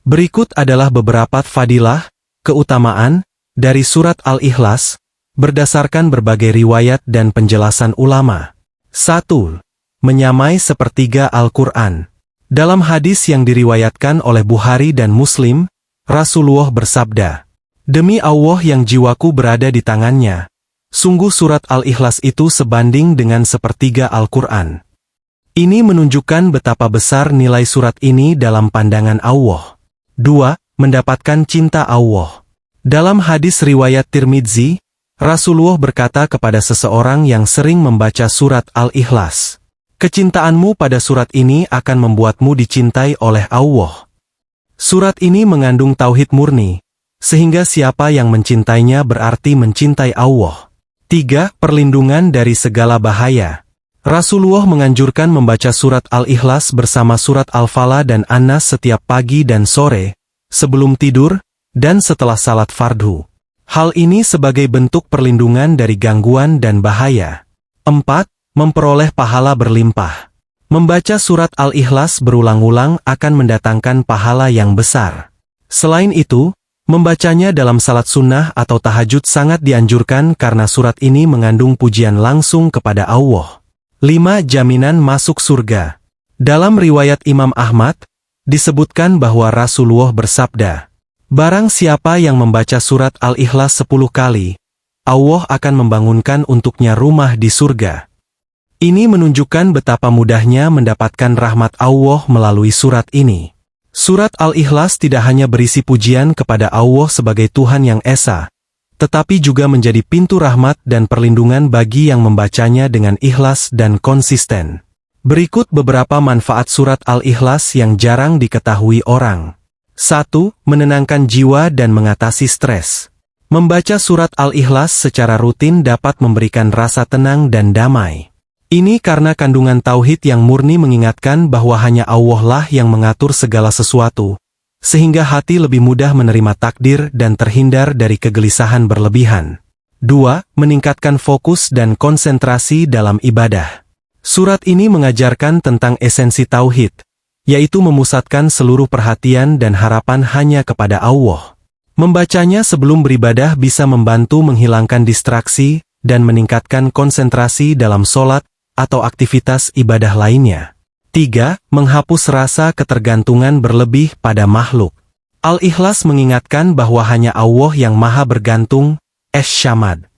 Berikut adalah beberapa fadilah, keutamaan, dari surat Al-Ikhlas, berdasarkan berbagai riwayat dan penjelasan ulama. 1. Menyamai sepertiga Al-Quran. Dalam hadis yang diriwayatkan oleh Bukhari dan Muslim, Rasulullah bersabda, "Demi Allah yang jiwaku berada di tangannya, sungguh surat Al-Ikhlas itu sebanding dengan sepertiga Al-Quran." Ini menunjukkan betapa besar nilai surat ini dalam pandangan Allah. 2. Mendapatkan cinta Allah. Dalam hadis riwayat Tirmidzi, Rasulullah berkata kepada seseorang yang sering membaca surat Al-Ikhlas, "Kecintaanmu pada surat ini akan membuatmu dicintai oleh Allah." Surat ini mengandung tauhid murni, sehingga siapa yang mencintainya berarti mencintai Allah. 3. Perlindungan dari segala bahaya. Rasulullah menganjurkan membaca surat Al-Ikhlas bersama surat Al-Falaq dan An-Nas setiap pagi dan sore, sebelum tidur, dan setelah salat fardhu. Hal ini sebagai bentuk perlindungan dari gangguan dan bahaya. 4. Memperoleh pahala berlimpah. Membaca surat Al-Ikhlas berulang-ulang akan mendatangkan pahala yang besar. Selain itu, membacanya dalam salat sunnah atau tahajud sangat dianjurkan karena surat ini mengandung pujian langsung kepada Allah. 5. Jaminan masuk surga. Dalam riwayat Imam Ahmad, disebutkan bahwa Rasulullah bersabda, "Barang siapa yang membaca surat Al-Ikhlas 10 kali, Allah akan membangunkan untuknya rumah di surga." Ini menunjukkan betapa mudahnya mendapatkan rahmat Allah melalui surat ini. Surat Al-Ikhlas tidak hanya berisi pujian kepada Allah sebagai Tuhan yang Esa, tetapi juga menjadi pintu rahmat dan perlindungan bagi yang membacanya dengan ikhlas dan konsisten. Berikut beberapa manfaat surat Al-Ikhlas yang jarang diketahui orang. 1. Menenangkan jiwa dan mengatasi stres. Membaca surat Al-Ikhlas secara rutin dapat memberikan rasa tenang dan damai. Ini karena kandungan tauhid yang murni mengingatkan bahwa hanya Allah lah yang mengatur segala sesuatu, sehingga hati lebih mudah menerima takdir dan terhindar dari kegelisahan berlebihan. 2. Meningkatkan fokus dan konsentrasi dalam ibadah. Surat ini mengajarkan tentang esensi tauhid, yaitu memusatkan seluruh perhatian dan harapan hanya kepada Allah. Membacanya sebelum beribadah bisa membantu menghilangkan distraksi dan meningkatkan konsentrasi dalam sholat atau aktivitas ibadah lainnya. 3. Menghapus rasa ketergantungan berlebih pada makhluk. Al-Ikhlas mengingatkan bahwa hanya Allah yang maha bergantung, Syamad.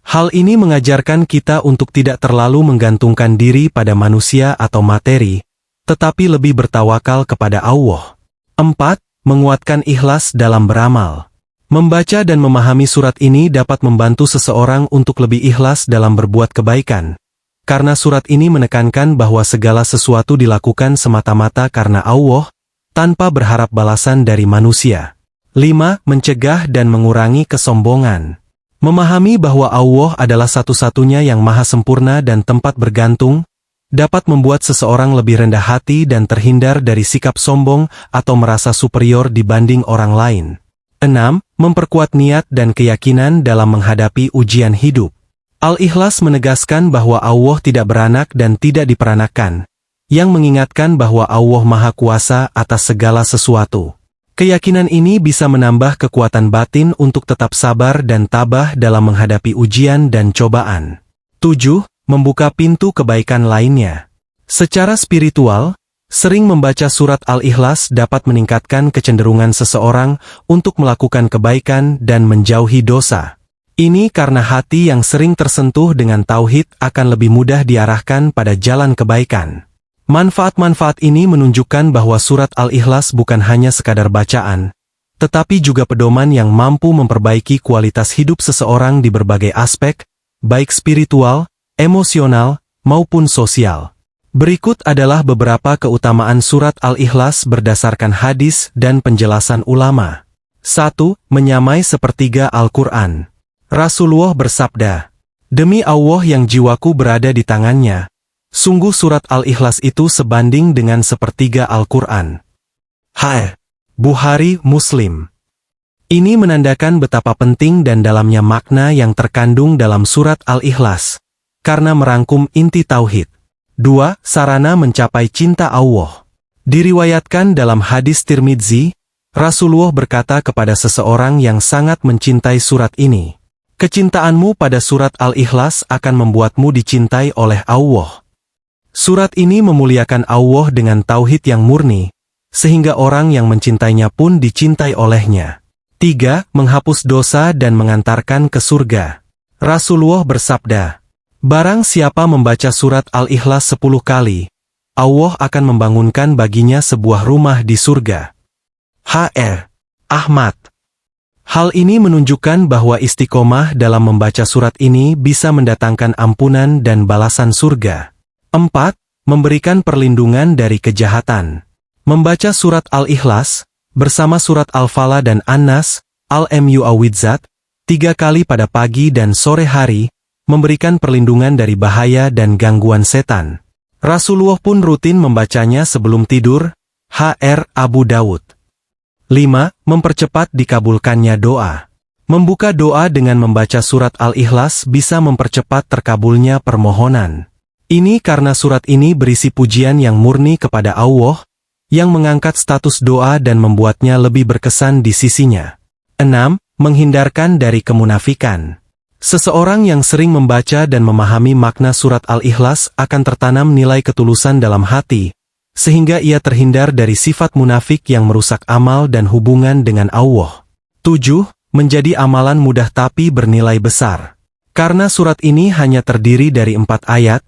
Hal ini mengajarkan kita untuk tidak terlalu menggantungkan diri pada manusia atau materi, tetapi lebih bertawakal kepada Allah. 4. Menguatkan ikhlas dalam beramal. Membaca dan memahami surat ini dapat membantu seseorang untuk lebih ikhlas dalam berbuat kebaikan, karena surat ini menekankan bahwa segala sesuatu dilakukan semata-mata karena Allah, tanpa berharap balasan dari manusia. 5. Mencegah dan mengurangi kesombongan. Memahami bahwa Allah adalah satu-satunya yang maha sempurna dan tempat bergantung, dapat membuat seseorang lebih rendah hati dan terhindar dari sikap sombong atau merasa superior dibanding orang lain. 6. Memperkuat niat dan keyakinan dalam menghadapi ujian hidup. Al-Ikhlas menegaskan bahwa Allah tidak beranak dan tidak diperanakan, yang mengingatkan bahwa Allah Maha Kuasa atas segala sesuatu. Keyakinan ini bisa menambah kekuatan batin untuk tetap sabar dan tabah dalam menghadapi ujian dan cobaan. 7. Membuka pintu kebaikan lainnya. Secara spiritual, sering membaca surat Al-Ikhlas dapat meningkatkan kecenderungan seseorang untuk melakukan kebaikan dan menjauhi dosa. Ini karena hati yang sering tersentuh dengan tauhid akan lebih mudah diarahkan pada jalan kebaikan. Manfaat-manfaat ini menunjukkan bahwa surat Al-Ikhlas bukan hanya sekadar bacaan, tetapi juga pedoman yang mampu memperbaiki kualitas hidup seseorang di berbagai aspek, baik spiritual, emosional, maupun sosial. Berikut adalah beberapa keutamaan surat Al-Ikhlas berdasarkan hadis dan penjelasan ulama. 1. Menyamai sepertiga Al-Quran. Rasulullah bersabda, "Demi Allah yang jiwaku berada di tangannya, sungguh surat Al-Ikhlas itu sebanding dengan sepertiga Al-Quran." Bukhari, Muslim. Ini menandakan betapa penting dan dalamnya makna yang terkandung dalam surat Al-Ikhlas, karena merangkum inti tauhid. 2. Sarana mencapai cinta Allah. Diriwayatkan dalam hadis Tirmidzi, Rasulullah berkata kepada seseorang yang sangat mencintai surat ini, "Kecintaanmu pada surat Al-Ikhlas akan membuatmu dicintai oleh Allah." Surat ini memuliakan Allah dengan tauhid yang murni, sehingga orang yang mencintainya pun dicintai olehnya. 3. Menghapus dosa dan mengantarkan ke surga. Rasulullah bersabda, "Barang siapa membaca surat Al-Ikhlas 10 kali, Allah akan membangunkan baginya sebuah rumah di surga." H.R. Ahmad. Hal ini menunjukkan bahwa istiqomah dalam membaca surat ini bisa mendatangkan ampunan dan balasan surga. 4. Memberikan perlindungan dari kejahatan. Membaca surat Al-Ikhlas, bersama surat Al-Falaq dan An-Nas, Al-Mu'awwidzat, 3 kali pada pagi dan sore hari, memberikan perlindungan dari bahaya dan gangguan setan. Rasulullah pun rutin membacanya sebelum tidur. H.R. Abu Dawud. 5. Mempercepat dikabulkannya doa. Membuka doa dengan membaca surat Al-Ikhlas bisa mempercepat terkabulnya permohonan. Ini karena surat ini berisi pujian yang murni kepada Allah, yang mengangkat status doa dan membuatnya lebih berkesan di sisinya. 6. Menghindarkan dari kemunafikan. Seseorang yang sering membaca dan memahami makna surat Al-Ikhlas akan tertanam nilai ketulusan dalam hati, sehingga ia terhindar dari sifat munafik yang merusak amal dan hubungan dengan Allah. 7. Menjadi amalan mudah tapi bernilai besar. Karena surat ini hanya terdiri dari 4 ayat,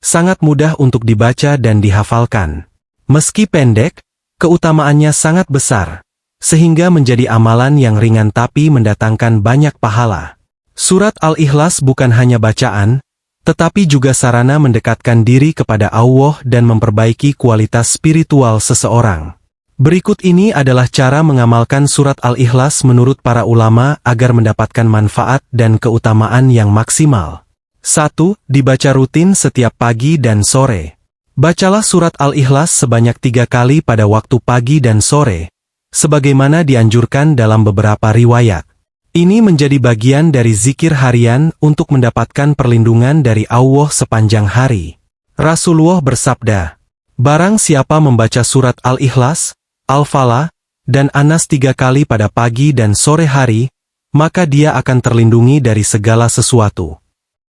sangat mudah untuk dibaca dan dihafalkan. Meski pendek, keutamaannya sangat besar, sehingga menjadi amalan yang ringan tapi mendatangkan banyak pahala. Surat Al-Ikhlas bukan hanya bacaan, tetapi juga sarana mendekatkan diri kepada Allah dan memperbaiki kualitas spiritual seseorang. Berikut ini adalah cara mengamalkan surat Al-Ikhlas menurut para ulama agar mendapatkan manfaat dan keutamaan yang maksimal. 1. Dibaca rutin setiap pagi dan sore. Bacalah surat Al-Ikhlas sebanyak 3 kali pada waktu pagi dan sore, sebagaimana dianjurkan dalam beberapa riwayat. Ini menjadi bagian dari zikir harian untuk mendapatkan perlindungan dari Allah sepanjang hari. Rasulullah bersabda, "Barang siapa membaca surat Al-Ikhlas, Al-Falaq, dan An-Nas 3 kali pada pagi dan sore hari, maka dia akan terlindungi dari segala sesuatu."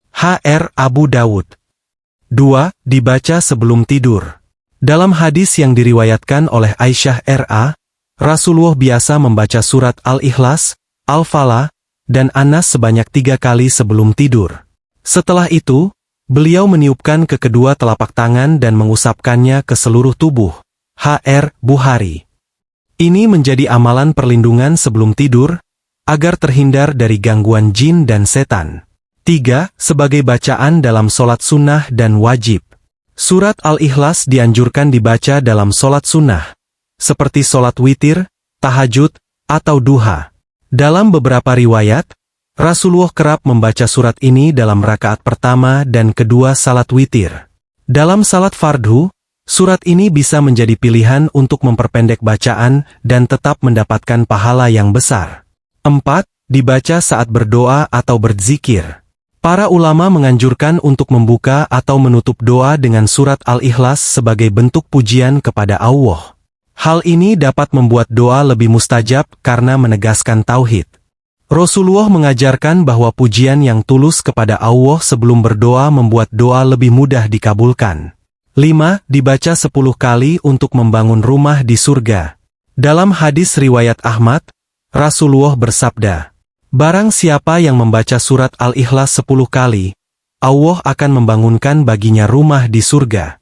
H.R. Abu Dawud. 2. Dibaca sebelum tidur. Dalam hadis yang diriwayatkan oleh Aisyah R.A., Rasulullah biasa membaca surat Al-Ikhlas, Al-Falaq, dan An-Nas sebanyak 3 kali sebelum tidur. Setelah itu, beliau meniupkan ke kedua telapak tangan dan mengusapkannya ke seluruh tubuh. H.R. Bukhari. Ini menjadi amalan perlindungan sebelum tidur, agar terhindar dari gangguan jin dan setan. 3. Sebagai bacaan dalam solat sunnah dan wajib. Surat Al-Ikhlas dianjurkan dibaca dalam solat sunnah, seperti solat witir, tahajud, atau duha. Dalam beberapa riwayat, Rasulullah kerap membaca surat ini dalam rakaat pertama dan kedua salat witir. Dalam salat fardhu, surat ini bisa menjadi pilihan untuk memperpendek bacaan dan tetap mendapatkan pahala yang besar. 4. Dibaca saat berdoa atau berzikir. Para ulama menganjurkan untuk membuka atau menutup doa dengan surat Al-Ikhlas sebagai bentuk pujian kepada Allah. Hal ini dapat membuat doa lebih mustajab karena menegaskan tauhid. Rasulullah mengajarkan bahwa pujian yang tulus kepada Allah sebelum berdoa membuat doa lebih mudah dikabulkan. 5. Dibaca 10 kali untuk membangun rumah di surga. Dalam hadis riwayat Ahmad, Rasulullah bersabda, "Barang siapa yang membaca surat Al-Ikhlas 10 kali, Allah akan membangunkan baginya rumah di surga."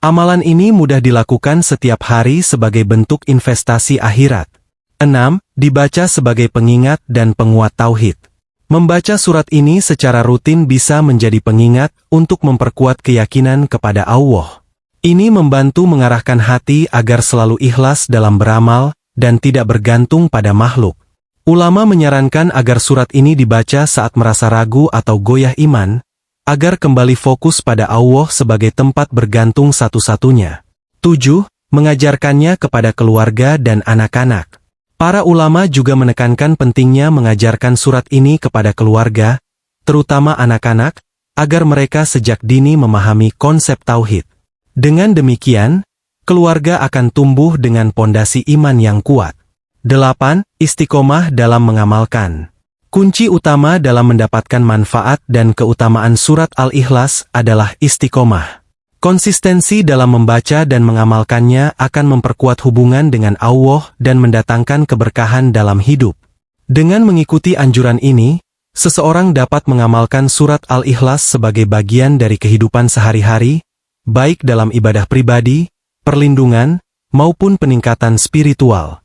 Amalan ini mudah dilakukan setiap hari sebagai bentuk investasi akhirat. 6. Dibaca sebagai pengingat dan penguat tauhid. Membaca surat ini secara rutin bisa menjadi pengingat untuk memperkuat keyakinan kepada Allah. Ini membantu mengarahkan hati agar selalu ikhlas dalam beramal dan tidak bergantung pada makhluk. Ulama menyarankan agar surat ini dibaca saat merasa ragu atau goyah iman, agar kembali fokus pada Allah sebagai tempat bergantung satu-satunya. 7. Mengajarkannya kepada keluarga dan anak-anak. Para ulama juga menekankan pentingnya mengajarkan surat ini kepada keluarga, terutama anak-anak, agar mereka sejak dini memahami konsep tauhid. Dengan demikian, keluarga akan tumbuh dengan pondasi iman yang kuat. 8. Istiqomah dalam mengamalkan. Kunci utama dalam mendapatkan manfaat dan keutamaan surat Al-Ikhlas adalah istiqomah. Konsistensi dalam membaca dan mengamalkannya akan memperkuat hubungan dengan Allah dan mendatangkan keberkahan dalam hidup. Dengan mengikuti anjuran ini, seseorang dapat mengamalkan surat Al-Ikhlas sebagai bagian dari kehidupan sehari-hari, baik dalam ibadah pribadi, perlindungan, maupun peningkatan spiritual.